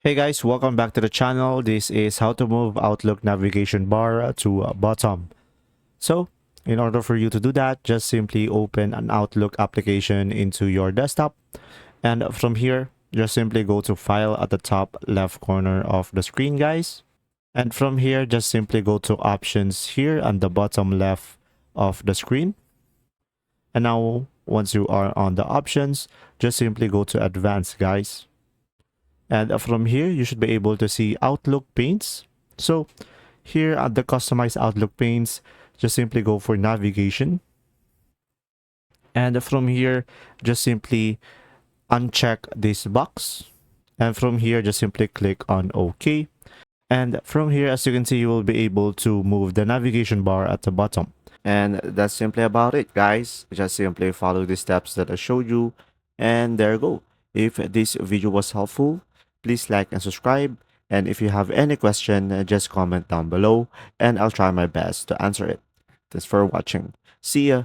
Hey guys, welcome back to the channel. This is how to move Outlook navigation bar to bottom. So, in order for you to do that, just simply open an Outlook application into your desktop. And from here, just simply go to File at the top left corner of the screen, guys. And from here, just simply go to Options here on the bottom left of the screen. And now, once you are on the options, just simply go to Advanced, guys. And from here, you should be able to see Outlook panes. So here at the customized Outlook panes, just simply go for navigation. And from here, just simply uncheck this box. And from here, just simply click on OK. And from here, as you can see, you will be able to move the navigation bar at the bottom. And that's simply about it, guys. Just simply follow the steps that I showed you. And there you go. If this video was helpful, please like and subscribe. And if you have any question, just comment down below and I'll try my best to answer it. Thanks for watching. See ya.